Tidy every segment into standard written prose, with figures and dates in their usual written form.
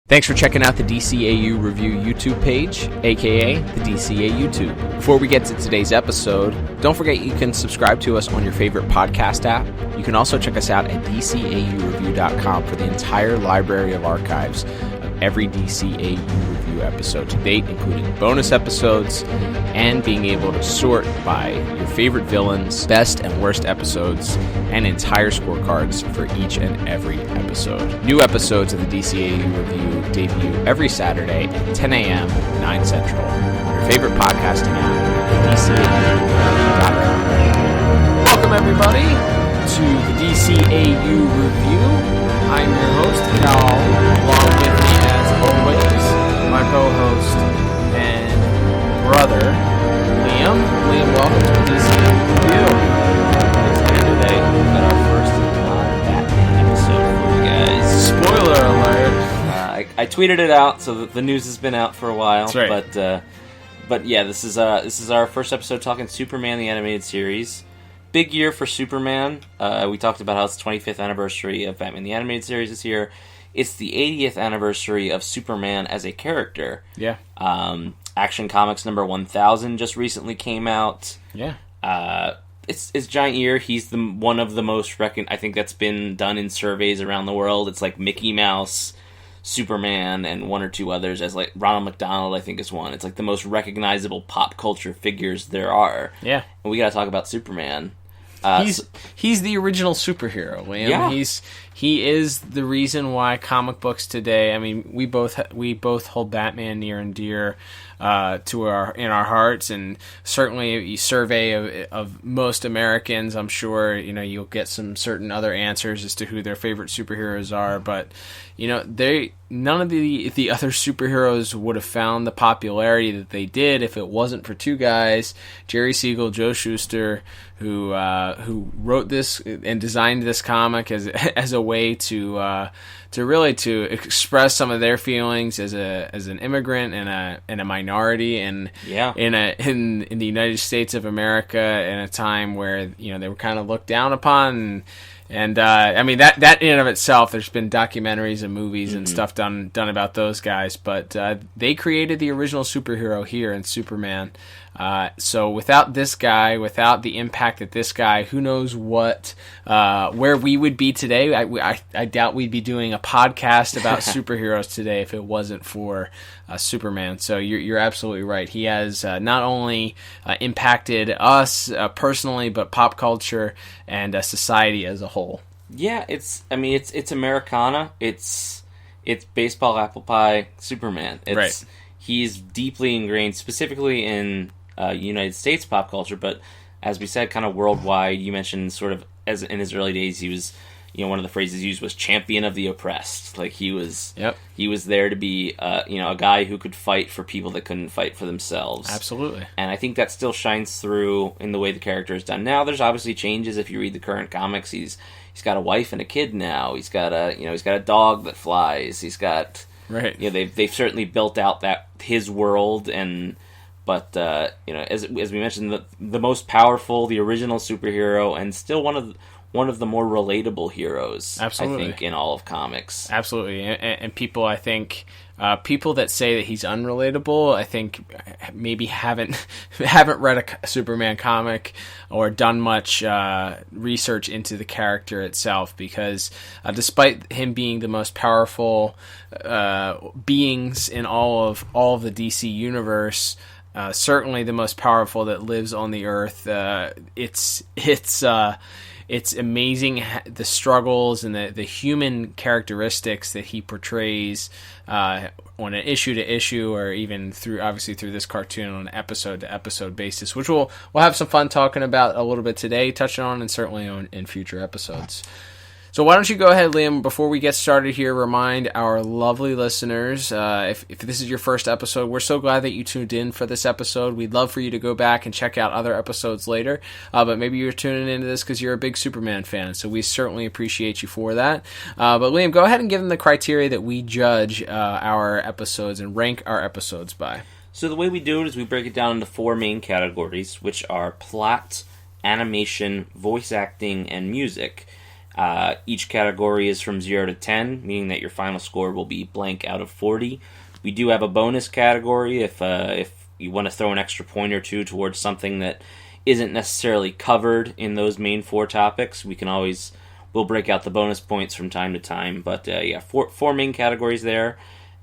Thanks for checking out the DCAU Review YouTube page, aka the DCAU Tube. Before we get to today's episode, don't forget you can subscribe to us on your favorite podcast app. You can also check us out at DCAUreview.com for the entire library of archives of every DCAU Review episode to date, including bonus episodes and being able to sort by your favorite villains, best and worst episodes, and entire scorecards for each and every episode. New episodes of the DCAU Review debut every Saturday at 10 a.m., 9 Central. Your favorite podcasting app, DCAU.com. Welcome, everybody, to the DCAU Review. I'm your host, Kal-El, along with me, as always, my co-host and brother, Liam. Liam, welcome to the DCAU Review. And today, we've got our first Batman episode for you guys. Spoiler alert. I tweeted it out, so the news has been out for a while. That's right. But yeah, this is our first episode talking Superman the Animated Series. Big year for Superman. We talked about how it's the 25th anniversary of Batman the Animated Series this year. It's the 80th anniversary of Superman as a character. Yeah. Action Comics number 1000 just recently came out. Yeah. It's giant year. He's one of the most I think that's been done in surveys around the world. It's like Mickey Mouse, Superman, and one or two others, as like Ronald McDonald, I think, is one. It's like the most recognizable pop culture figures there are. Yeah. And we gotta talk about Superman. He's the original superhero, Liam. Yeah. He is the reason why comic books today. I mean, we both hold Batman near and dear in our hearts, and certainly a survey of most Americans, I'm sure you'll get some certain other answers as to who their favorite superheroes are. But none of the other superheroes would have found the popularity that they did if it wasn't for two guys, Jerry Siegel, Joe Shuster, who wrote this and designed this comic as a way to express some of their feelings as an immigrant and a minority in the United States of America in a time where they were kind of looked down upon. And I mean that in and of itself, there's been documentaries and movies and stuff done about those guys, but they created the original superhero here in Superman. So without this guy, without the impact that this guy, who knows where we would be today. I doubt we'd be doing a podcast about superheroes today if it wasn't for Superman. So you're absolutely right. He has not only impacted us personally, but pop culture and society as a whole. Yeah, it's Americana. It's baseball, apple pie, Superman. Right. He's deeply ingrained, specifically in United States pop culture, but as we said, kind of worldwide. You mentioned sort of as in his early days, he was, one of the phrases used was champion of the oppressed. Like he was there to be, a guy who could fight for people that couldn't fight for themselves. Absolutely. And I think that still shines through in the way the character is done. Now, there's obviously changes. If you read the current comics, he's got a wife and a kid now. He's got a dog that flies. He's got they've certainly built out his world But as we mentioned, the most powerful, the original superhero, and still one of the more relatable heroes. Absolutely. I think in all of comics. Absolutely, and people, I think, people that say that he's unrelatable, I think maybe haven't read a Superman comic or done much research into the character itself, because despite him being the most powerful beings in all of the DC universe. Certainly the most powerful that lives on the earth. It's amazing the struggles and the human characteristics that he portrays on an issue to issue, or even through this cartoon on an episode to episode basis, which we'll have some fun talking about a little bit today, touching on, and certainly in future episodes. So why don't you go ahead, Liam, before we get started here, remind our lovely listeners, if this is your first episode, we're so glad that you tuned in for this episode. We'd love for you to go back and check out other episodes later, but maybe you're tuning into this because you're a big Superman fan, so we certainly appreciate you for that. But Liam, go ahead and give them the criteria that we judge our episodes and rank our episodes by. So the way we do it is we break it down into four main categories, which are plot, animation, voice acting, and music. Each category is from 0 to 10, meaning that your final score will be blank out of 40. We do have a bonus category if you want to throw an extra point or two towards something that isn't necessarily covered in those main 4 topics. We'll break out the bonus points from time to time. But four main categories there.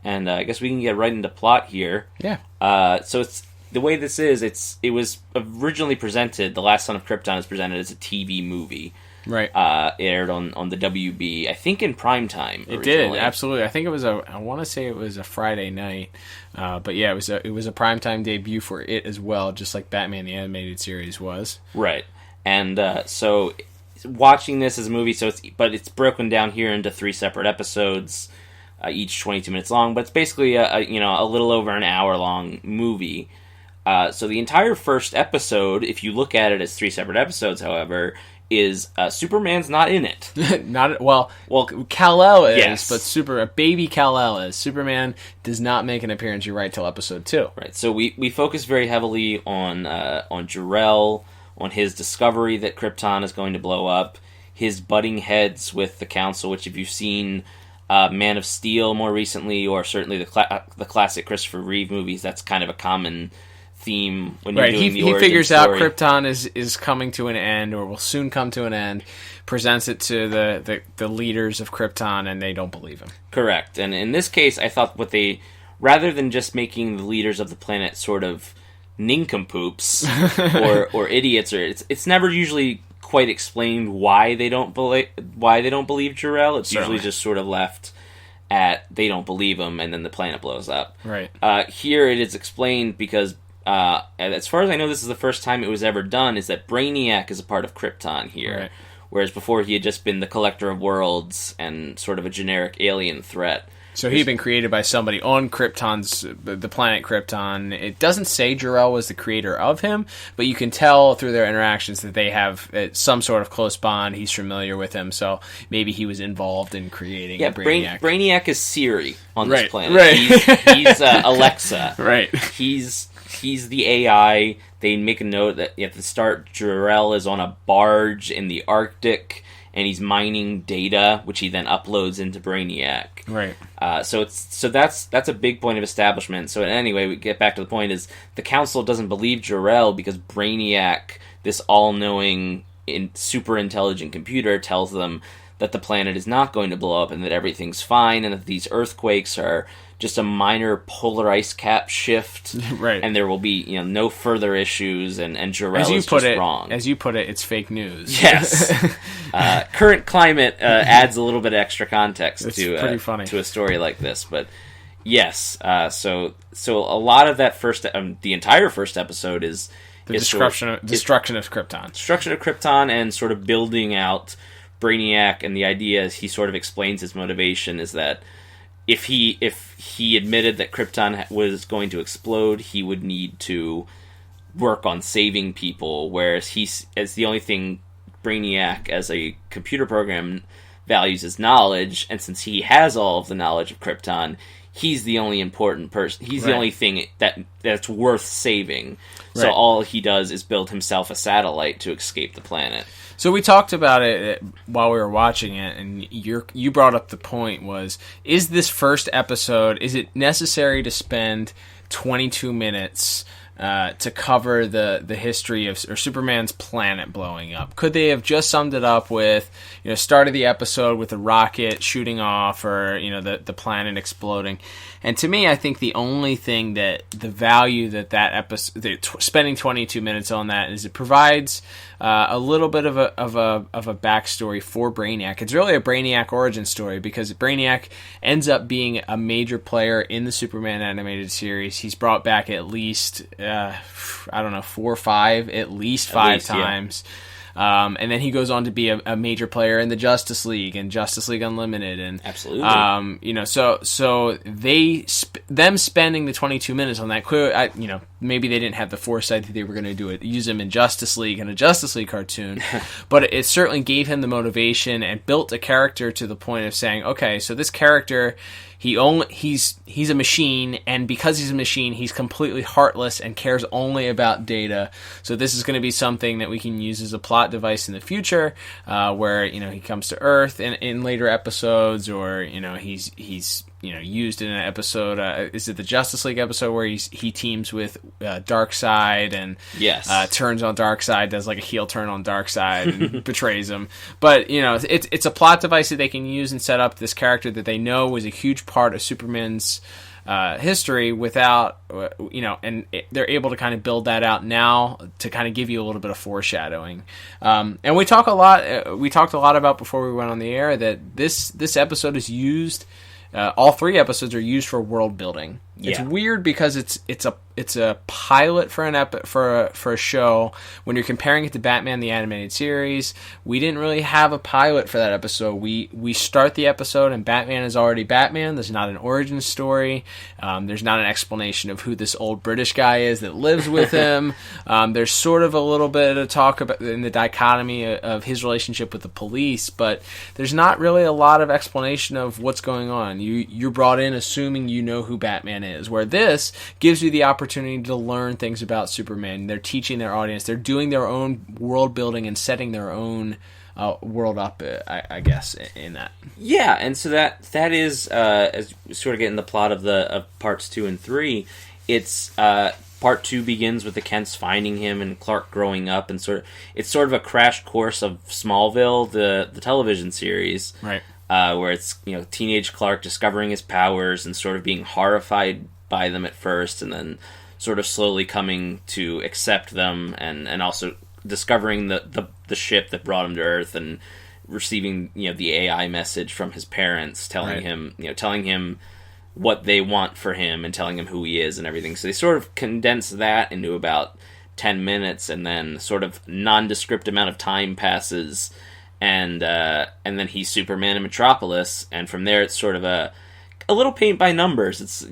And I guess we can get right into plot here. Yeah. So it's the way this is. It was originally presented. The Last Son of Krypton is presented as a TV movie. Right. Aired on the WB. I think in prime time. It did, absolutely. I think it was I want to say it was a Friday night. But yeah, it was a primetime debut for it as well, just like Batman the Animated Series was. Right. And so watching this as a movie, but it's broken down here into 3 separate episodes, each 22 minutes long. But it's basically a little over an hour long movie. So the entire first episode, if you look at it as 3 separate episodes, however, is Superman's not in it. Well, Kal-El is, yes. But baby Kal-El is. Superman does not make an appearance. You're right, till episode 2. Right. So we focus very heavily on Jor-El, on his discovery that Krypton is going to blow up, his butting heads with the Council, which if you've seen Man of Steel more recently, or certainly the classic Christopher Reeve movies, that's kind of a common theme when you're doing the origin he figures story. out Krypton is coming to an end, or will soon come to an end, presents it to the leaders of Krypton, and they don't believe him. Correct. And in this case, I thought rather than just making the leaders of the planet sort of nincompoops or idiots, or it's never usually quite explained why they don't believe Jor-El. It's usually just sort of left at they don't believe him, and then the planet blows up. Right. Here it is explained because as far as I know, this is the first time it was ever done, is that Brainiac is a part of Krypton here. Right. Whereas before he had just been the collector of worlds and sort of a generic alien threat. So he'd been created by somebody on the planet Krypton. It doesn't say Jor-El was the creator of him, but you can tell through their interactions that they have some sort of close bond. He's familiar with him, so maybe he was involved in creating Brainiac. Brainiac is Siri on this planet. Right. He's Alexa. Right. He's the AI. They make a note that at the start, Jor-El is on a barge in the Arctic, and he's mining data, which he then uploads into Brainiac. Right. So that's a big point of establishment. So anyway, we get back to the point: is the Council doesn't believe Jor-El because Brainiac, this all-knowing, super intelligent computer, tells them that the planet is not going to blow up and that everything's fine, and that these earthquakes are just a minor polar ice cap shift, right? And there will be no further issues, and Jor-El is just wrong. As you put it, it's fake news. Yes. Current climate adds a little bit of extra context pretty funny to a story like this, but yes. So a lot of that the entire first episode is destruction of Krypton. Destruction of Krypton, and sort of building out Brainiac, and the idea is he sort of explains his motivation is that if he admitted that Krypton was going to explode, he would need to work on saving people, whereas as the only thing Brainiac as a computer program values is knowledge, and since he has all of the knowledge of Krypton, he's the only important person. He's the only thing that's worth saving. So all he does is build himself a satellite to escape the planet. So we talked about it while we were watching it, and you brought up the point is this first episode, is it necessary to spend 22 minutes to cover the history of Superman's planet blowing up? Could they have just summed it up with, started the episode with a rocket shooting off, or the planet exploding? And to me, I think the only thing that the value that episode, spending 22 minutes on that, is it provides a little bit of a backstory for Brainiac. It's really a Brainiac origin story, because Brainiac ends up being a major player in the Superman animated series. He's brought back at least 4 or 5, at least 5 times. Yeah. And then he goes on to be a major player in the Justice League and Justice League Unlimited, and absolutely, so them spending the 22 minutes on that, maybe they didn't have the foresight that they were going to use him in Justice League and a Justice League cartoon, but it certainly gave him the motivation and built a character to the point of saying, okay, so this character, he's a machine, and because he's a machine, he's completely heartless and cares only about data. So this is going to be something that we can use as a plot device in the future, where he comes to Earth in later episodes, or he's used in an episode. Is it the Justice League episode where he teams with Darkseid and turns on Darkseid, does like a heel turn on Darkseid and betrays him? But it's a plot device that they can use and set up this character that they know was a huge part of Superman's history without, and they're able to kind of build that out now to kind of give you a little bit of foreshadowing. And we talked a lot about before we went on the air that this episode is used. All 3 episodes are used for world building. It's weird because it's a pilot for a show. When you're comparing it to Batman the Animated Series, we didn't really have a pilot for that episode. We start the episode and Batman is already Batman. There's not an origin story. There's not an explanation of who this old British guy is that lives with him. There's sort of a little bit of talk about in the dichotomy of his relationship with the police, but there's not really a lot of explanation of what's going on. You're brought in assuming you know who Batman is, where this gives you the opportunity to learn things about Superman. They're teaching their audience. They're doing their own world building and setting their own world up, I guess, in that. Yeah, and so that is, as we sort of get in the plot of parts 2 and 3, it's part 2 begins with the Kents finding him and Clark growing up, and it's sort of a crash course of Smallville, the television series, right? Where it's teenage Clark discovering his powers and sort of being horrified by them at first, and then sort of slowly coming to accept them, and also discovering the ship that brought him to Earth, and receiving the AI message from his parents telling him what they want for him and telling him who he is and everything. So they sort of condense that into about 10 minutes, and then sort of nondescript amount of time passes, and then he's Superman in Metropolis, and from there it's sort of a little paint by numbers. It's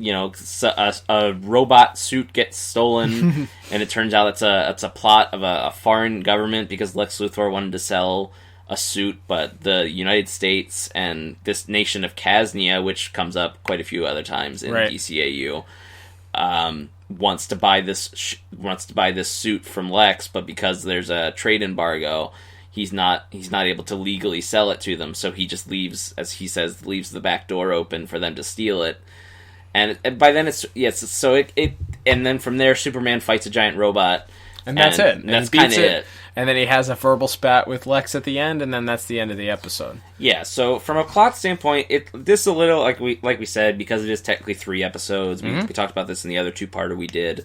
a robot suit gets stolen, and it turns out it's a plot of a foreign government because Lex Luthor wanted to sell a suit, but the United States and this nation of Kaznia, which comes up quite a few other times in DCAU, wants to buy this suit from Lex, but because there's a trade embargo, he's not able to legally sell it to them, so he just leaves, as he says, leaves the back door open for them to steal it. And by then and then from there Superman fights a giant robot, and that's it. And that's kind of it. And then he has a verbal spat with Lex at the end, and then that's the end of the episode. Yeah, so from a plot standpoint, this is a little, like we said, because it is technically 3 episodes. We talked about this in the other 2-parter we did.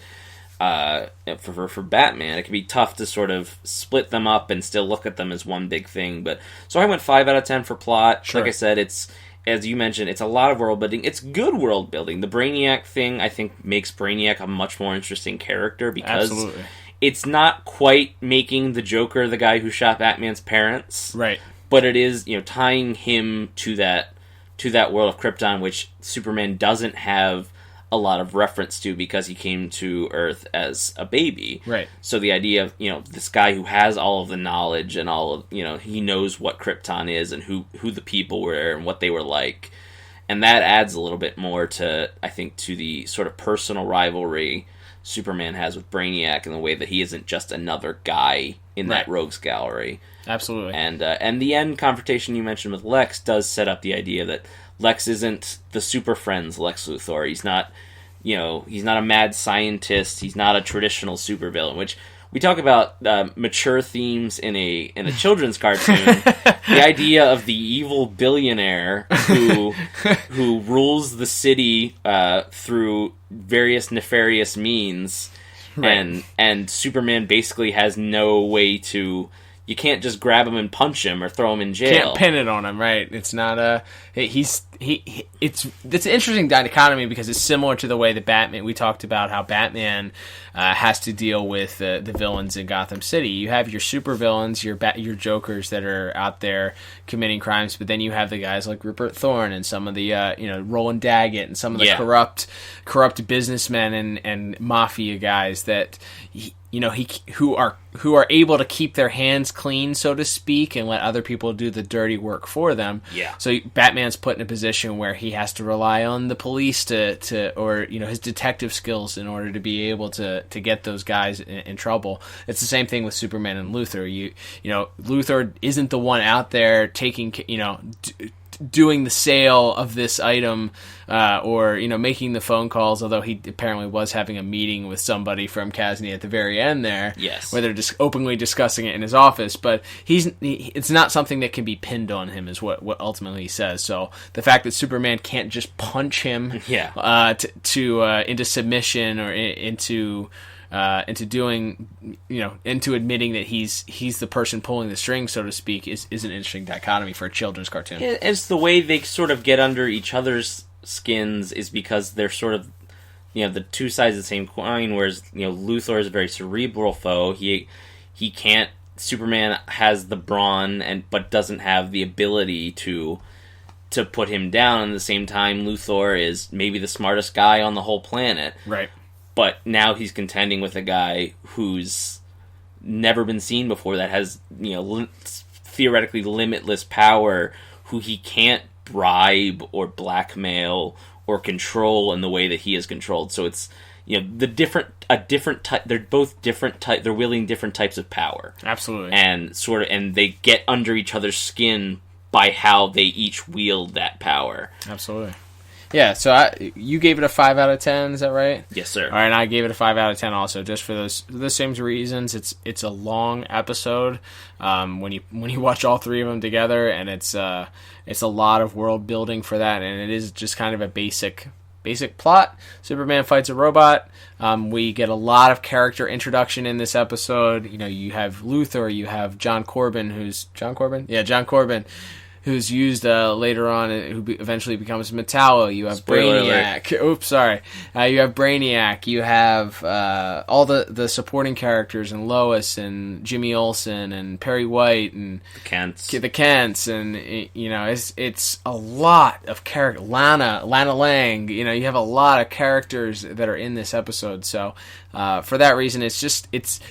For Batman, it can be tough to sort of split them up and still look at them as one big thing. But so I went 5 out of 10 for plot. Sure. Like I said, it's, as you mentioned, it's a lot of world building. It's good world building. The Brainiac thing, I think, makes Brainiac a much more interesting character because it's not quite making the Joker the guy who shot Batman's parents, right? But it is, tying him to that world of Krypton, which Superman doesn't have a lot of reference to because he came to Earth as a baby. Right. So the idea of, this guy who has all of the knowledge and all of, he knows what Krypton is and who the people were and what they were like. And that adds a little bit more to, I think, to the sort of personal rivalry Superman has with Brainiac in the way that he isn't just another guy in that rogues gallery. Absolutely. And the end confrontation you mentioned with Lex does set up the idea that Lex isn't the Super Friends Lex Luthor. He's not, he's not a mad scientist. He's not a traditional supervillain, which we talk about mature themes in a children's cartoon. The idea of the evil billionaire who rules the city through various nefarious means, and Superman basically has no way to. You can't just grab him and punch him or throw him in jail. Can't pin it on him, right? It's not it's an interesting dichotomy because it's similar to the way that Batman. We talked about how Batman has to deal with the villains in Gotham City. You have your super villains, your Jokers that are out there committing crimes, but then you have the guys like Rupert Thorne and some of the Roland Daggett and some of the corrupt businessmen and mafia guys that who are able to keep their hands clean, so to speak, and let other people do the dirty work for them. Yeah. So Batman's put in a position where he has to rely on the police or his detective skills in order to be able to get those guys in trouble. It's the same thing with Superman and Luthor. Luthor isn't the one out there taking doing the sale of this item or making the phone calls, although he apparently was having a meeting with somebody from Kasny at the very end there, yes, where they're just openly discussing it in his office, but it's not something that can be pinned on him is what ultimately he says. So the fact that Superman can't just punch him into submission or into admitting that he's the person pulling the strings, so to speak, is an interesting dichotomy for a children's cartoon. It's the way they sort of get under each other's skins is because they're sort of the two sides of the same coin. Whereas Luthor is a very cerebral foe. He can't. Superman has the brawn but doesn't have the ability to put him down. And at the same time, Luthor is maybe the smartest guy on the whole planet. Right. But now he's contending with a guy who's never been seen before, that has theoretically limitless power, who he can't bribe or blackmail or control in the way that he is controlled. So it's a different type. They're both different type. They're wielding different types of power. Absolutely. And they get under each other's skin by how they each wield that power. Absolutely. Yeah, so you gave it a 5 out of 10, is that right? Yes, sir. All right, and I gave it a 5 out of 10 also, just for the same reasons. It's a long episode when you watch all three of them together, and it's a lot of world building for that, and it is just kind of a basic plot. Superman fights a robot. We get a lot of character introduction in this episode. You have Luthor, you have John Corbin, John Corbin, who's used later on, who eventually becomes Metallo. You have Spoiler Brainiac. Alert. Oops, sorry. You have Brainiac. You have all the supporting characters, and Lois, and Jimmy Olsen, and Perry White, and the Kents, and it's a lot of character. Lana Lang. You have a lot of characters that are in this episode. So for that reason,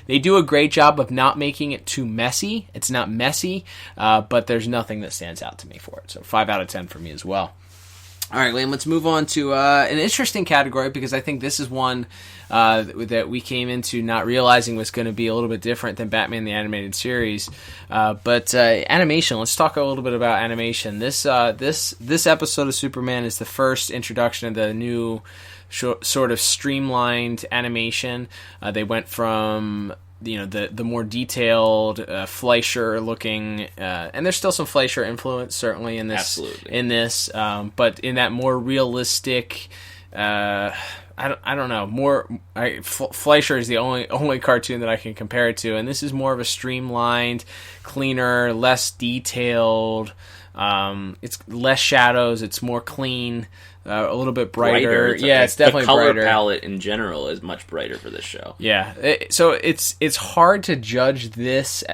they do a great job of not making it too messy. It's not messy, but there's nothing that stands out to me for it. So 5 out of 10 for me as well. All right, Liam, let's move on to an interesting category, because I think this is one that we came into not realizing was going to be a little bit different than Batman the Animated Series. But animation, let's talk a little bit about animation. This episode of Superman is the first introduction of the new sort of streamlined animation. They went from the more detailed Fleischer looking, and there's still some Fleischer influence certainly in this. Absolutely. In this, but in that more realistic. I don't know. Fleischer is the only cartoon that I can compare it to, and this is more of a streamlined, cleaner, less detailed. It's less shadows. It's more clean. A little bit brighter. It's definitely the color brighter. palette in general is much brighter for this show. Yeah, so it's hard to judge this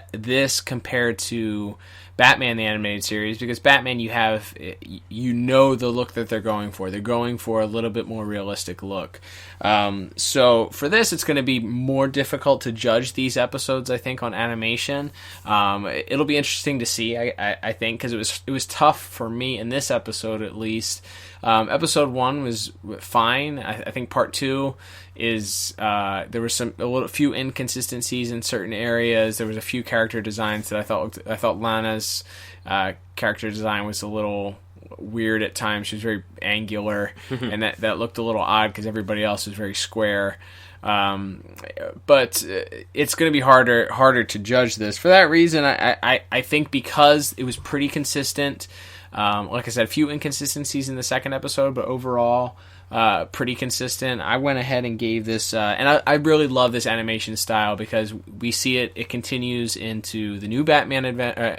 compared to Batman the Animated Series, because Batman, you have the look that they're going for. They're going for a little bit more realistic look. So for this, it's going to be more difficult to judge these episodes, I think, on animation. It'll be interesting to see, I think, because it was tough for me in this episode at least. Episode 1 was fine. I think part 2 is there was a few inconsistencies in certain areas. There was a few character designs that I thought Lana's character design was a little weird at times. She was very angular, and that looked a little odd because everybody else was very square. But it's going to be harder to judge this. For that reason, I think because it was pretty consistent. Like I said, a few inconsistencies in the second episode, but overall, pretty consistent. I went ahead and gave this, and I really love this animation style because we see it continues into the new Batman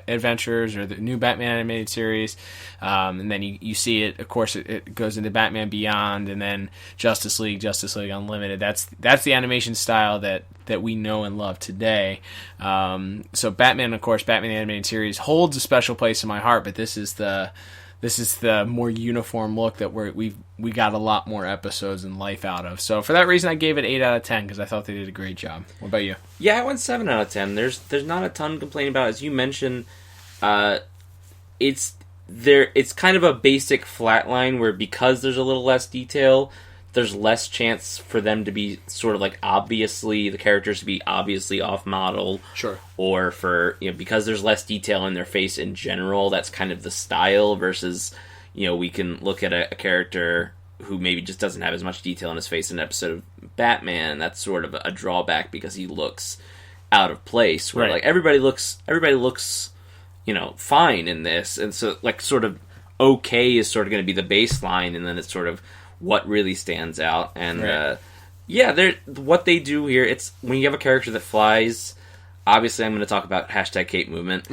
adventures or the new Batman animated series, and then you see it, of course, it goes into Batman Beyond, and then Justice League Unlimited. That's the animation style that we know and love today. So Batman, of course, Batman the Animated Series holds a special place in my heart, but this is the this is the more uniform look that we got a lot more episodes and life out of. So for that reason, I gave it 8 out of 10 because I thought they did a great job. What about you? Yeah, I went 7 out of 10. There's not a ton to complain about. As you mentioned, it's kind of a basic flat line where because there's a little less detail, there's less chance for them to be sort of like the characters to be obviously off model. Sure. Or for, because there's less detail in their face in general, that's kind of the style versus, we can look at a character who maybe just doesn't have as much detail in his face in an episode of Batman, and that's sort of a drawback because he looks out of place. Where like everybody looks, fine in this, and so like sort of okay is sort of going to be the baseline, and then it's sort of what really stands out. And what they do here, it's when you have a character that flies. Obviously, I'm going to talk about #Cape Movement.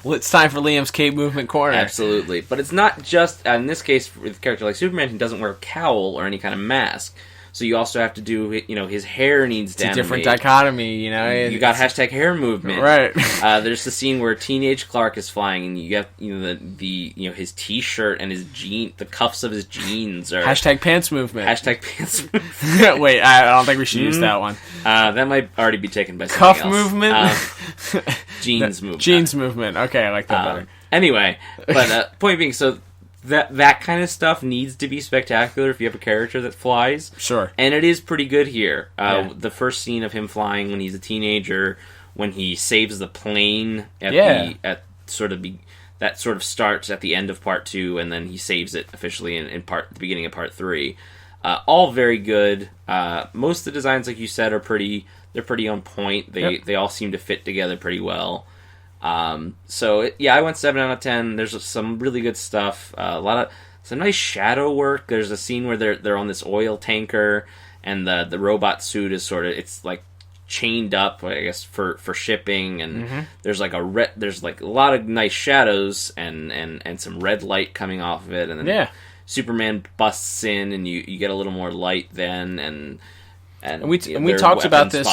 Well, it's time for Liam's Cape Movement Corner. Absolutely. But it's not just, in this case, with a character like Superman, he doesn't wear a cowl or any kind of mask. So you also have to do, his hair needs to animate. It's a different dichotomy, You got #hair movement. Right. There's the scene where teenage Clark is flying, and you have, his t-shirt and his the cuffs of his jeans are... #pants movement. #pants movement. Wait, I don't think we should use that one. That might already be taken by something Cuff else. movement? Jeans movement. Jeans movement. Okay, I like that better. Anyway, but point being, so... That kind of stuff needs to be spectacular if you have a character that flies. Sure. And it is pretty good here. The first scene of him flying when he's a teenager, when he saves the plane that sort of starts at the end of part 2, and then he saves it officially in the beginning of part 3. All very good. Most of the designs, like you said, are pretty on point. They all seem to fit together pretty well. I went 7 out of 10. There's some really good stuff. Some nice shadow work. There's a scene where they're on this oil tanker, and the robot suit is it's like chained up, I guess, for shipping. And there's like a lot of nice shadows and some red light coming off of it. And then Superman busts in, and you get a little more light then. And we talked about this.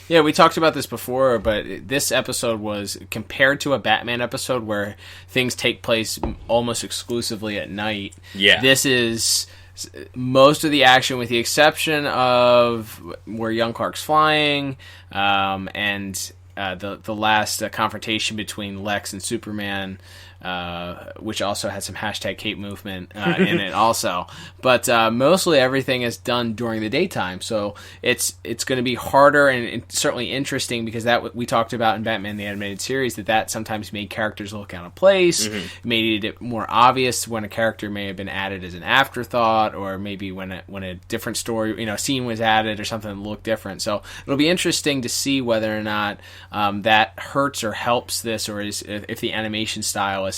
Yeah, we talked about this before, but this episode was compared to a Batman episode where things take place almost exclusively at night. Yeah, this is most of the action, with the exception of where young Clark's flying, and the last confrontation between Lex and Superman. Which also had some #Cape movement in it also. But mostly everything is done during the daytime, so it's going to be harder and certainly interesting, because that we talked about in Batman the Animated Series, that sometimes made characters look out of place, made it more obvious when a character may have been added as an afterthought, or maybe when a different story, scene was added or something that looked different. So it'll be interesting to see whether or not that hurts or helps this, or if the animation style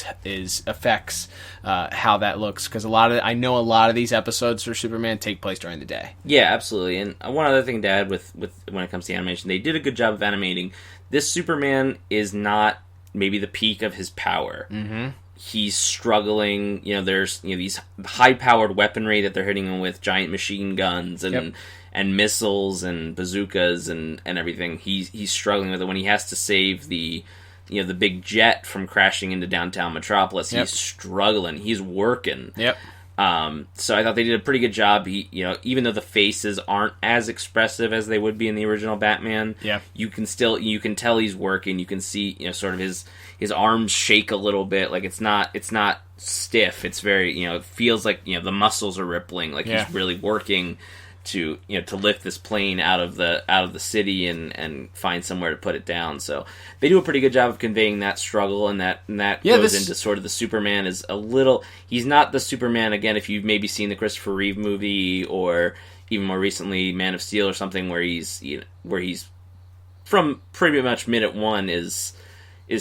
affects how that looks, because I know a lot of these episodes for Superman take place during the day. Yeah, absolutely. And one other thing to add with when it comes to animation, they did a good job of animating. This Superman is not maybe the peak of his power. He's struggling. There's these high-powered weaponry that they're hitting him with, giant machine guns and missiles and bazookas and everything. He's struggling with it when he has to save the big jet from crashing into downtown Metropolis. He's struggling. He's working. So I thought they did a pretty good job. Even though the faces aren't as expressive as they would be in the original Batman, you can tell he's working. You can see, sort of his arms shake a little bit. Like it's not stiff. It's very, it feels like, the muscles are rippling. Like he's really working to lift this plane out of the city and find somewhere to put it down. So they do a pretty good job of conveying that struggle, and that goes into sort of the Superman is a little. He's not the Superman again. If you've maybe seen the Christopher Reeve movie, or even more recently Man of Steel or something, where he's from pretty much minute one is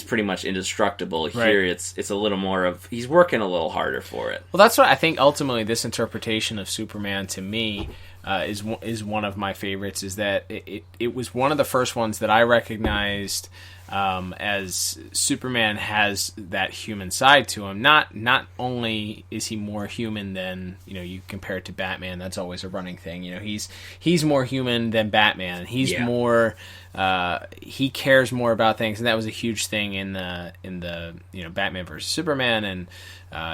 pretty much indestructible. Here it's a little more of he's working a little harder for it. Well, that's what I think ultimately this interpretation of Superman to me is one of my favorites. Is that it was one of the first ones that I recognized as Superman has that human side to him. Not only is he more human than, you compare it to Batman. That's always a running thing. He's more human than Batman. He's more. He cares more about things, and that was a huge thing in the Batman versus Superman, and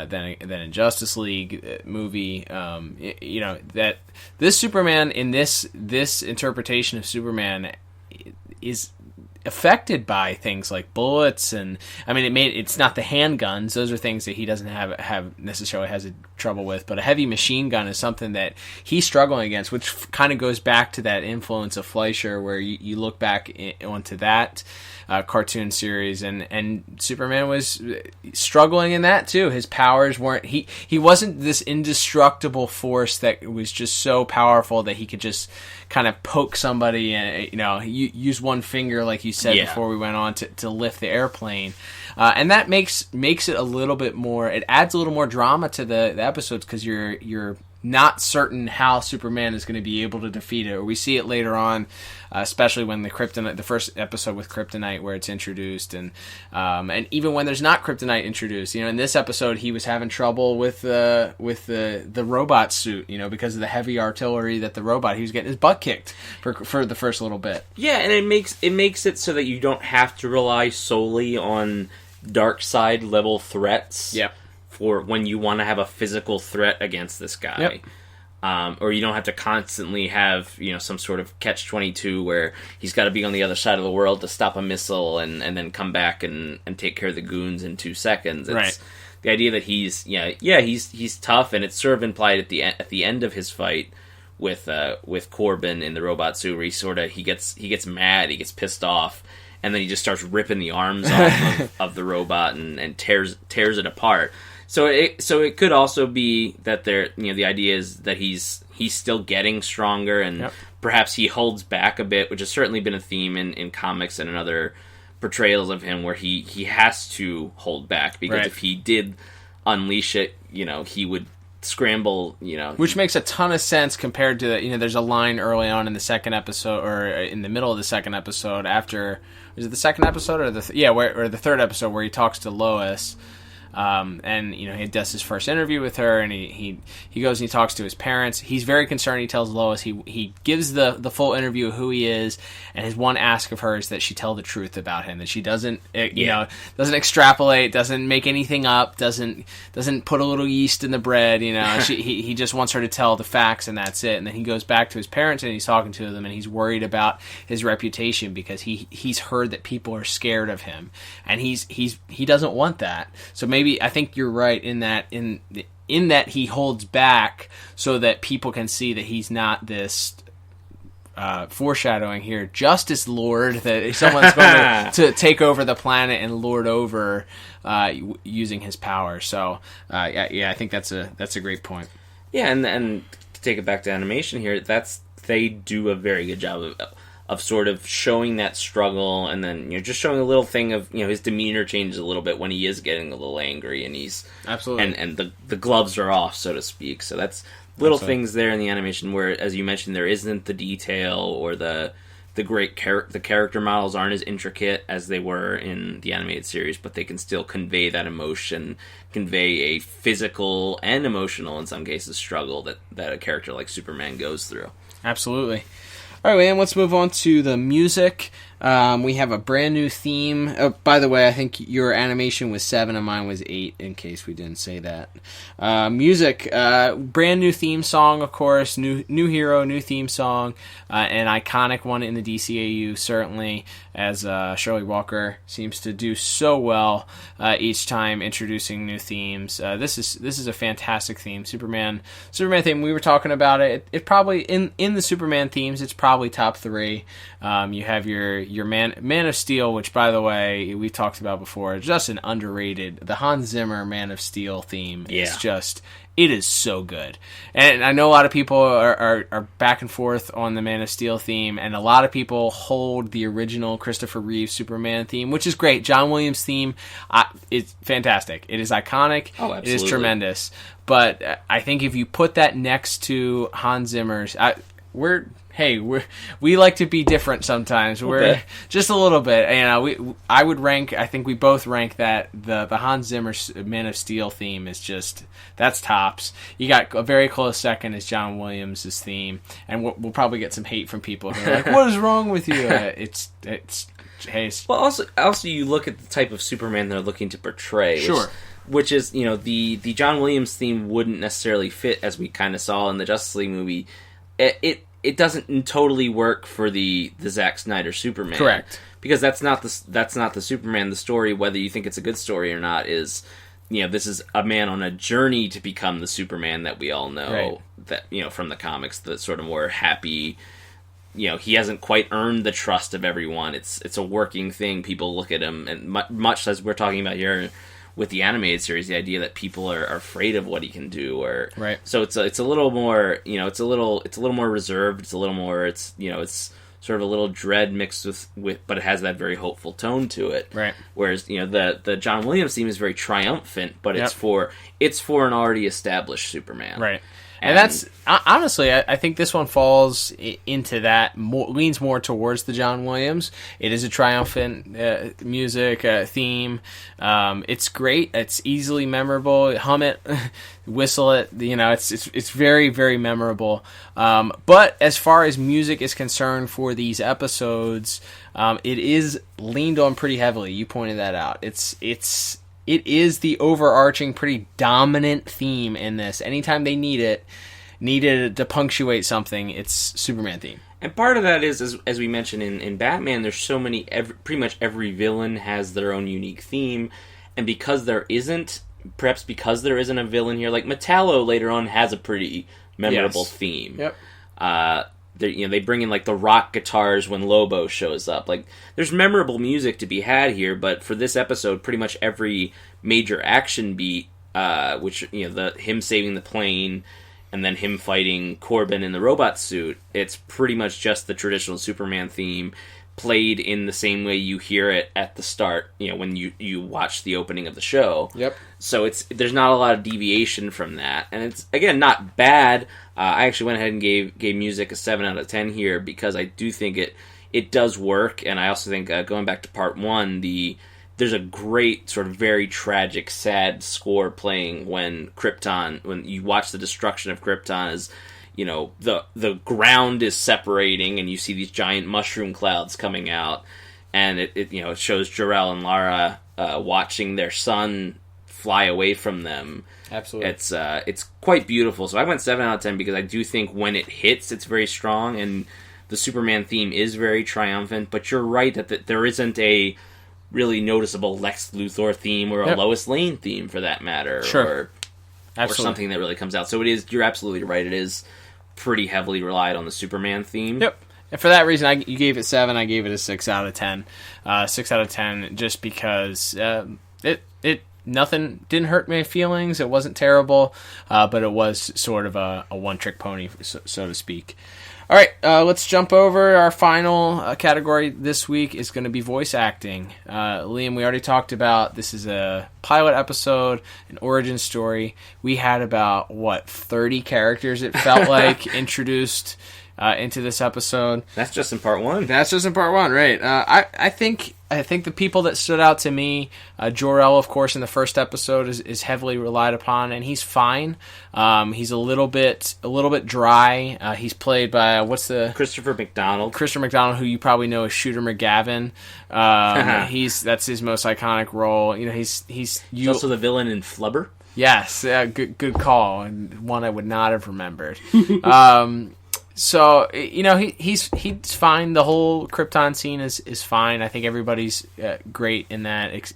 then in Justice League movie. That this Superman in this interpretation of Superman is affected by things like bullets, and it's not the handguns. Those are things that he doesn't have necessarily has trouble with, but a heavy machine gun is something that he's struggling against, which kind of goes back to that influence of Fleischer, where you look back onto that cartoon series, and Superman was struggling in that too. His powers weren't, he wasn't this indestructible force that was just so powerful that he could just kind of poke somebody and use one finger, like you said before we went on, to lift the airplane, and that makes it a little bit more. It adds a little more drama to the episodes, because you're not certain how Superman is going to be able to defeat it. Or we see it later on, especially when the first episode with Kryptonite, where it's introduced, and even when there's not Kryptonite introduced. In this episode, he was having trouble with the robot suit, because of the heavy artillery that he was getting his butt kicked for the first little bit. Yeah, and it makes it so that you don't have to rely solely on dark side level threats. Yep. For when you want to have a physical threat against this guy. Yep. Or you don't have to constantly have, some sort of catch-22 where he's got to be on the other side of the world to stop a missile and then come back and take care of the goons in 2 seconds. It's right. The idea that he's tough, and it's sort of implied at the end of his fight with Corbin in the robot suit, where he gets mad, he gets pissed off, and then he just starts ripping the arms off of the robot and tears it apart. So it could also be that the idea is that he's still getting stronger, and perhaps he holds back a bit, which has certainly been a theme in comics and in other portrayals of him, where he has to hold back, because if he did unleash it, he would scramble, Which makes a ton of sense compared to there's a line early on in the second episode, or in the middle of the second episode, after, is it the second episode or the third episode, where he talks to Lois. And he does his first interview with her, and he goes and he talks to his parents. He's very concerned. He tells Lois, he gives the full interview of who he is, and his one ask of her is that she tell the truth about him, that she doesn't doesn't extrapolate, doesn't make anything up, doesn't put a little yeast in the bread. He just wants her to tell the facts, and that's it. And then he goes back to his parents, and he's talking to them, and he's worried about his reputation, because he's heard that people are scared of him, and he doesn't want that. So maybe I think you're right in that he holds back so that people can see that he's not this foreshadowing here, Justice Lord, that someone's going to take over the planet and lord over using his power. So I think that's a great point. Yeah, and to take it back to animation here, they do a very good job of sort of showing that struggle, and then just showing a little thing of his demeanor changes a little bit when he is getting a little angry, and he's absolutely and the gloves are off, so to speak. So that's little things there in the animation where, as you mentioned, there isn't the detail or the character models aren't as intricate as they were in the animated series, but they can still convey that emotion, convey a physical and emotional, in some cases, struggle that a character like Superman goes through. Absolutely. All right, man, let's move on to the music. We have a brand new theme. Oh, by the way, I think your animation was 7 and mine was 8, in case we didn't say that. Music, brand new theme song, of course. New hero, new theme song. An iconic one in the DCAU, certainly, as Shirley Walker seems to do so well each time introducing new themes. This is a fantastic theme. Superman theme, we were talking about it. It probably, in the Superman themes, it's probably top 3. You have your your Man of Steel, which by the way we talked about before, is just an underrated. The Hans Zimmer Man of Steel theme is just. It is so good. And I know a lot of people are back and forth on the Man of Steel theme, and a lot of people hold the original Christopher Reeve Superman theme, which is great. John Williams' theme is fantastic. It is iconic. Oh, absolutely. It is tremendous. But I think if you put that next to Hans Zimmer's... we like to be different sometimes. We're just a little bit. I think we both rank that the Hans Zimmer Man of Steel theme is just that's tops. You got a very close second is John Williams' theme, and we'll probably get some hate from people who are like, "What is wrong with you?" Well, also you look at the type of Superman they're looking to portray. Sure. Which is, the John Williams theme wouldn't necessarily fit, as we kind of saw in the Justice League movie. It doesn't totally work for the Zack Snyder Superman. Correct. Because that's not the Superman. The story, whether you think it's a good story or not, is this is a man on a journey to become the Superman that we all know, that from the comics, the sort of more happy. He hasn't quite earned the trust of everyone. It's a working thing. People look at him, and much as we're talking about here with the animated series, the idea that people are afraid of what he can do, so it's a little more, it's a little more reserved. It's a little more, it's sort of a little dread mixed with, but it has that very hopeful tone to it. Right. Whereas the John Williams theme is very triumphant, but it's for an already established Superman. Right. And that's honestly, I think this one falls into that, leans more towards the John Williams. It is a triumphant music theme. It's great. It's easily memorable. Hum it, whistle it. It's very, very memorable. But as far as music is concerned for these episodes, it is leaned on pretty heavily. You pointed that out. It is the overarching, pretty dominant theme in this. Anytime they needed to punctuate something, it's Superman theme. And part of that is, as we mentioned in Batman, there's so many, pretty much every villain has their own unique theme. And perhaps because there isn't a villain here, like Metallo later on has a pretty memorable theme. Yep. They bring in like the rock guitars when Lobo shows up. Like, there's memorable music to be had here, but for this episode, pretty much every major action beat, which him saving the plane, and then him fighting Corbin in the robot suit, it's pretty much just the traditional Superman theme played in the same way you hear it at the start. When you watch the opening of the show. Yep. So there's not a lot of deviation from that, and it's again not bad. I actually went ahead and gave music a 7 out of 10 here because I do think it does work, and I also think going back to part 1, there's a great sort of very tragic, sad score playing when you watch the destruction of Krypton as the ground is separating and you see these giant mushroom clouds coming out, and it shows Jor-El and Lara watching their son fly away from them. Absolutely. It's quite beautiful. So I went 7 out of 10 because I do think when it hits, it's very strong, and the Superman theme is very triumphant. But you're right that there isn't a really noticeable Lex Luthor theme or a Lois Lane theme for that matter. Sure. Or something that really comes out. So you're absolutely right. It is pretty heavily relied on the Superman theme. Yep. And for that reason, you gave it 7. I gave it a 6 out of 10. 6 out of 10 just because nothing didn't hurt my feelings. It wasn't terrible, but it was sort of a one-trick pony, so to speak. All right, let's jump over. Our final category this week is going to be voice acting. Liam, we already talked about this is a pilot episode, an origin story. We had about, 30 characters, it felt like, introduced into this episode. That's just in part 1. That's just in part 1, right. I think the people that stood out to me, Jor-El, of course, in the first episode is heavily relied upon, and he's fine. He's a little bit dry. He's played by Christopher McDonald. Christopher McDonald, who you probably know as Shooter McGavin. That's his most iconic role. He's also the villain in Flubber. Yes, good call, and one I would not have remembered. So, he's fine. The whole Krypton scene is fine. I think everybody's great in that.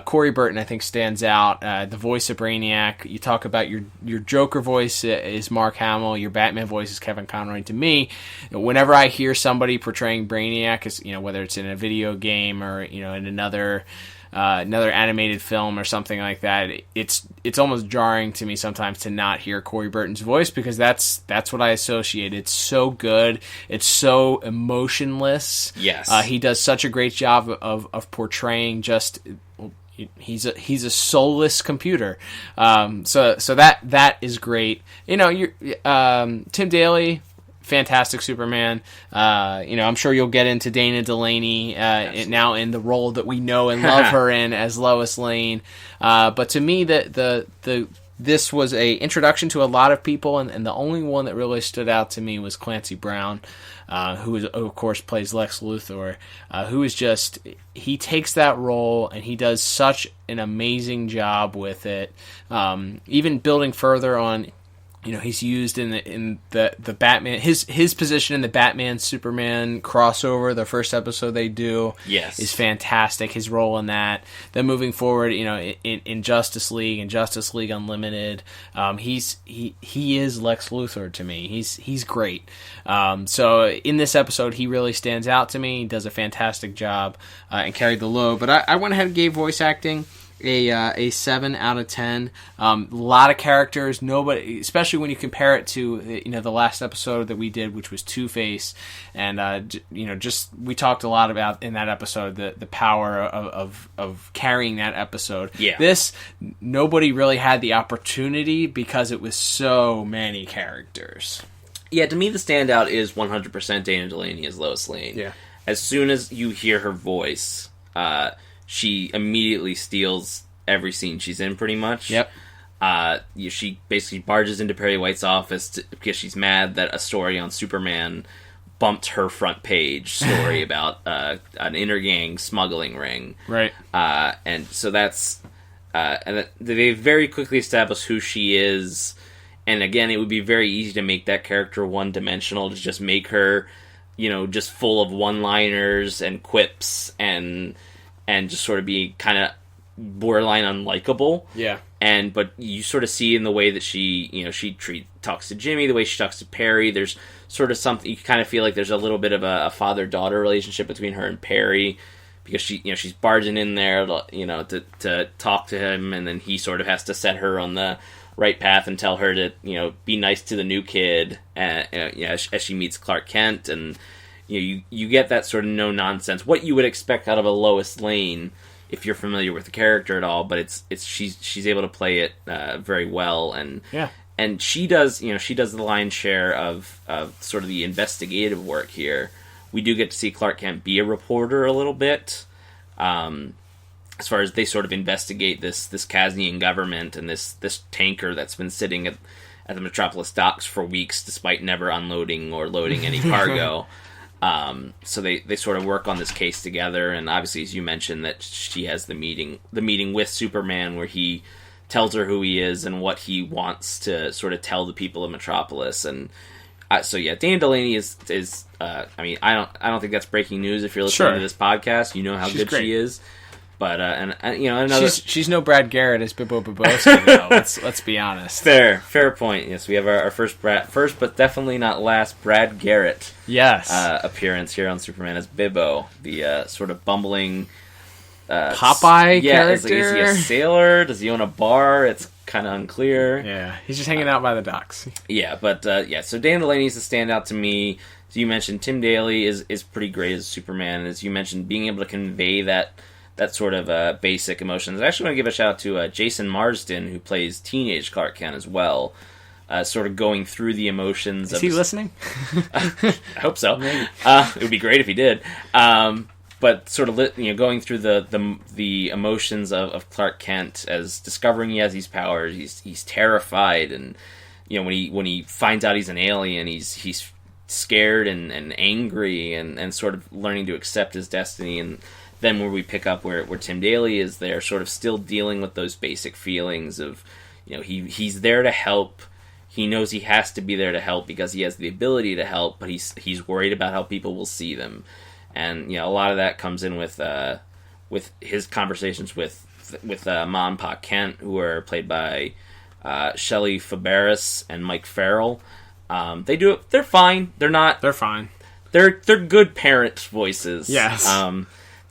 Corey Burton, I think, stands out. The voice of Brainiac. You talk about your Joker voice is Mark Hamill. Your Batman voice is Kevin Conroy. To me, whenever I hear somebody portraying Brainiac, whether it's in a video game or in another animated film or something like that, it's almost jarring to me sometimes to not hear Corey Burton's voice, because that's what I associate. It's so good. It's so emotionless. Yes. He does such a great job of portraying just. He's a soulless computer. So that is great. Tim Daly, fantastic Superman. I'm sure you'll get into Dana Delaney now in the role that we know and love her in as Lois Lane. But to me, this was a introduction to a lot of people, and the only one that really stood out to me was Clancy Brown, who of course plays Lex Luthor, who is just, he takes that role and he does such an amazing job with it. Even building further on, he's used in the Batman, his position in the Batman Superman crossover. The first episode they do, is fantastic. His role in that. Then moving forward, in Justice League and Justice League Unlimited, he is Lex Luthor to me. He's great. So in this episode, he really stands out to me. He does a fantastic job and carried the load. But I went ahead and gave voice acting a 7 out of 10. A lot of characters, nobody, especially when you compare it to the last episode that we did, which was Two-Face, and just we talked a lot about in that episode the power of carrying that episode. This, nobody really had the opportunity because it was so many characters. To me the standout is 100% Dana Delaney as Lois Lane. As soon as you hear her voice, she immediately steals every scene she's in, pretty much. She basically barges into Perry White's office because she's mad that a story on Superman bumped her front page story about an intergang smuggling ring. And so that's... and they very quickly establish who she is. And again, it would be very easy to make that character one-dimensional, to just make her, just full of one-liners and quips and just sort of be kind of borderline unlikable. But you sort of see in the way that she talks to Jimmy, the way she talks to Perry, there's sort of something, you kind of feel like there's a little bit of a father-daughter relationship between her and Perry, because she's barging in there to talk to him, and then he sort of has to set her on the right path and tell her to be nice to the new kid, as she meets Clark Kent. And you get that sort of no-nonsense, what you would expect out of a Lois Lane if you're familiar with the character at all, but she's able to play it very well, and she does the lion's share of sort of the investigative work here. We do get to see Clark Kent be a reporter a little bit, as far as they sort of investigate this Kasnian government and this tanker that's been sitting at the Metropolis docks for weeks despite never unloading or loading any cargo. So they sort of work on this case together, and obviously, as you mentioned, that she has the meeting with Superman where he tells her who he is and what he wants to sort of tell the people of Metropolis. And Dana Delaney is I don't think that's breaking news if you're listening to this podcast. You know how good she is. But another, she's no Brad Garrett as Bibbo Bibowski, though. Let's be honest. Fair point. Yes, we have our first but definitely not last Brad Garrett. Appearance here on Superman as Bibbo, the sort of bumbling Popeye character. Is he a sailor? Does he own a bar? It's kind of unclear. He's just hanging out by the docks. So Dana Delaney's a standout to me. As you mentioned, Tim Daly is pretty great as Superman. As you mentioned, being able to convey that sort of basic emotions. I actually want to give a shout out to Jason Marsden, who plays teenage Clark Kent as well, sort of going through the emotions. Is he listening? I hope so. It would be great if he did. But sort of going through the emotions of Clark Kent as discovering he has these powers. He's terrified, and when he finds out he's an alien, he's scared and angry, and sort of learning to accept his destiny. And then where we pick up where Tim Daly is there, sort of still dealing with those basic feelings of, he's there to help. He knows he has to be there to help because he has the ability to help, but he's worried about how people will see them. And a lot of that comes in with his conversations with Ma and Pa Kent, who are played by Shelley Fabares and Mike Farrell. They're fine. They're fine. They're good parent voices. Yes.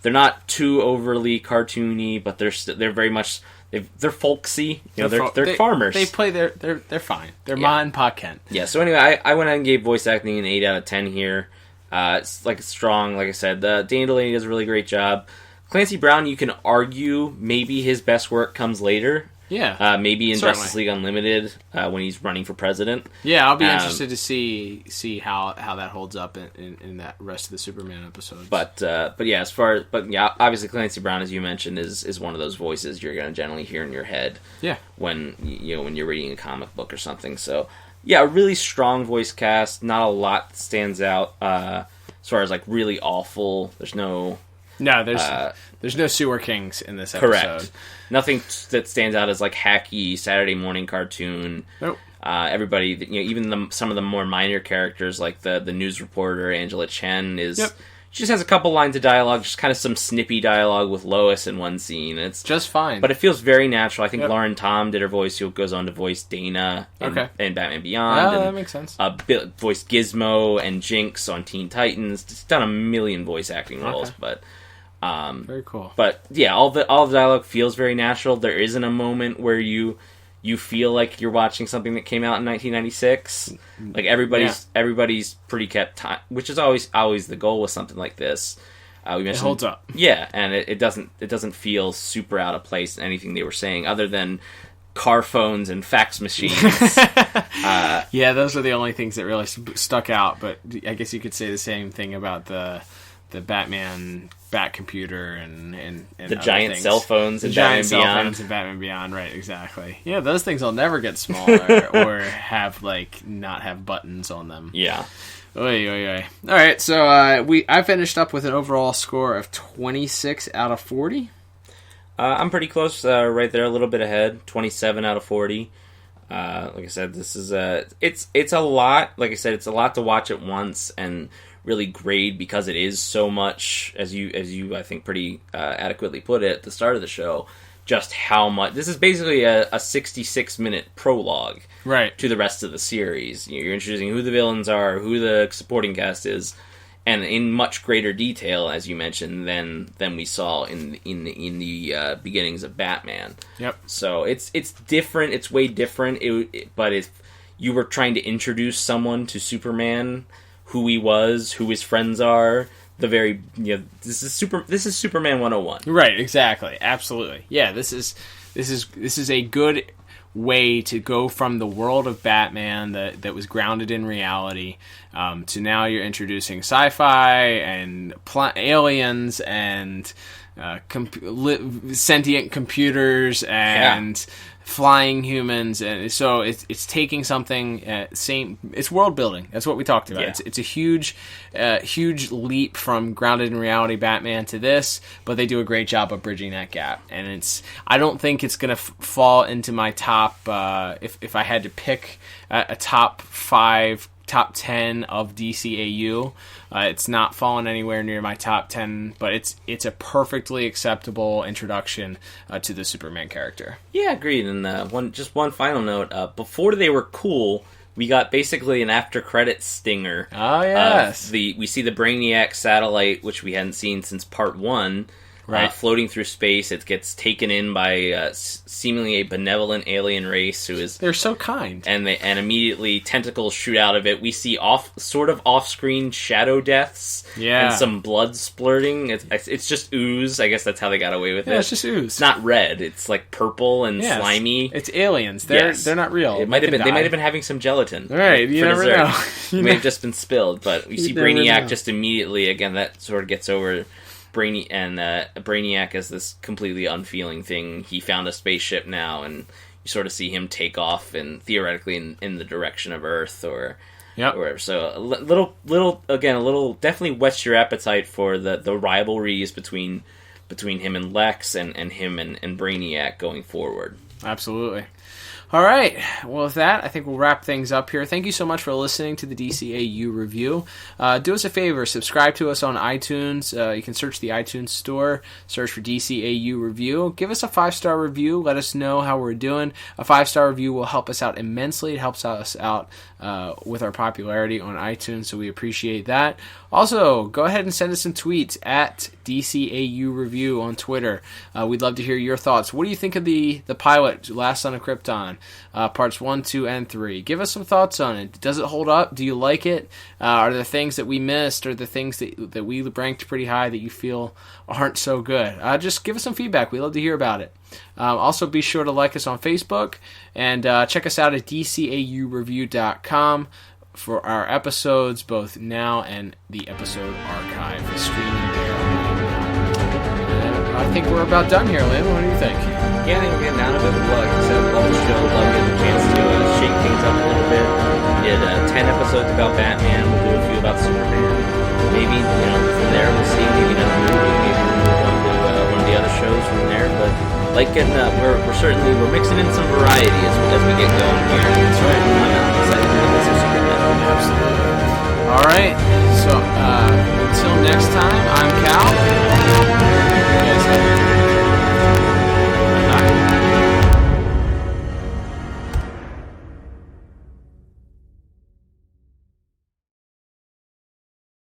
They're not too overly cartoony, but they're very much they're folksy. They're farmers. They're fine. They're Ma and Pa Kent. Yeah. So anyway, I went ahead and gave voice acting an 8 out of 10 here. It's strong. Like I said, Dana Delaney does a really great job. Clancy Brown, you can argue maybe his best work comes later. Yeah. Maybe in Justice League Unlimited when he's running for president. Yeah, I'll be interested to see how that holds up in that rest of the Superman episodes. But yeah, obviously Clancy Brown, as you mentioned, is one of those voices you're going to generally hear in your head. Yeah. When you're reading a comic book or something. So yeah, a really strong voice cast. Not a lot stands out as far as really awful. There's no Sewer Kings in this episode. Correct. Nothing that stands out as hacky Saturday morning cartoon. Nope. Everybody, even some of the more minor characters like the news reporter Angela Chen she just has a couple lines of dialogue, just kind of some snippy dialogue with Lois in one scene. It's just fine, but it feels very natural. I think Lauren Tom did her voice, who goes on to voice Dana in Batman Beyond. That makes sense. Voiced Gizmo and Jinx on Teen Titans. It's done a million voice acting roles, but. Very cool. But yeah, all the dialogue feels very natural. There isn't a moment where you feel like you're watching something that came out in 1996. Everybody's pretty kept time, which is always the goal with something like this. We mentioned, it holds up. Yeah, and it doesn't feel super out of place in anything they were saying, other than car phones and fax machines. Yeah, those are the only things that really stuck out. But I guess you could say the same thing about the Batman Bat computer and the giant things. Cell phones and Batman Beyond, right? Exactly. Yeah, those things will never get smaller or have not have buttons on them. Yeah. Oy, oy, oy. All right, so I finished up with an overall score of 26 out of 40. I'm pretty close, right there, a little bit ahead, 27 out of 40. Like I said, this is it's a lot. Like I said, it's a lot to watch at once and really grade, because it is so much, as you I think pretty adequately put it at the start of the show, just how much. This is basically a 66-minute prologue, right, to the rest of the series. You're introducing who the villains are, who the supporting cast is, and in much greater detail, as you mentioned, than we saw in the beginnings of Batman. Yep. So it's different. It's way different. But if you were trying to introduce someone to Superman, who he was, who his friends are, this is Superman 101. Right, exactly. Absolutely. Yeah, this is a good way to go from the world of Batman that was grounded in reality to now you're introducing sci-fi and aliens and sentient computers and flying humans, and so it's taking something it's world building. That's what we talked about. Yeah. It's a huge leap from grounded in reality Batman to this, but they do a great job of bridging that gap. And I don't think it's going to fall into my top if I had to pick a top 5, top 10 of DCAU. It's not fallen anywhere near my top 10, but it's a perfectly acceptable introduction to the Superman character. Yeah, agreed. And one final note: before they were cool, we got basically an after credits stinger. Oh yes, we see the Brainiac satellite, which we hadn't seen since Part 1. Right. Floating through space. It gets taken in by seemingly a benevolent alien race who is... They're so kind. And immediately tentacles shoot out of it. We see off-screen shadow deaths. Yeah. And some blood splurting. It's just ooze. I guess that's how they got away with it. Yeah, it's just ooze. It's not red. It's purple and slimy. It's aliens. They're not real. They might have been having some gelatin. Right. You never know. It may have just been spilled. But we see Brainiac just immediately, again, that sort of gets over... Brainiac as this completely unfeeling thing. He found a spaceship now, and you sort of see him take off, and theoretically in the direction of Earth or wherever. So a little definitely whets your appetite for the rivalries between him and Lex and him and Brainiac going forward. Absolutely. All right. Well, with that, I think we'll wrap things up here. Thank you so much for listening to the DCAU review. Do us a favor. Subscribe to us on iTunes. You can search the iTunes store. Search for DCAU review. Give us a 5-star review. Let us know how we're doing. A 5-star review will help us out immensely. It helps us out with our popularity on iTunes, so we appreciate that. Also, go ahead and send us some tweets at DCAU Review on Twitter. We'd love to hear your thoughts. What do you think of the pilot, Last Son of Krypton, parts 1, 2, and 3? Give us some thoughts on it. Does it hold up? Do you like it? Are there things that we missed, or the things that we ranked pretty high that you feel aren't so good? Just give us some feedback. We'd love to hear about it. Also, be sure to like us on Facebook, and check us out at DCAUreview.com for our episodes, both now and the episode archive streaming there. I think we're about done here, Lynn. What do you think? Yeah, I think we're getting down a bit, but like I said, love the show, love getting the chance to shake things up a little bit. We did 10 episodes about Batman, we'll do a few about Superman. Maybe, from there we'll see, maybe another movie, maybe we'll move on to one of the other shows from there, but we're mixing in some variety as we get going here. That's right. I'm excited to get this Superman. Absolutely. All right. So until next time, I'm Cal.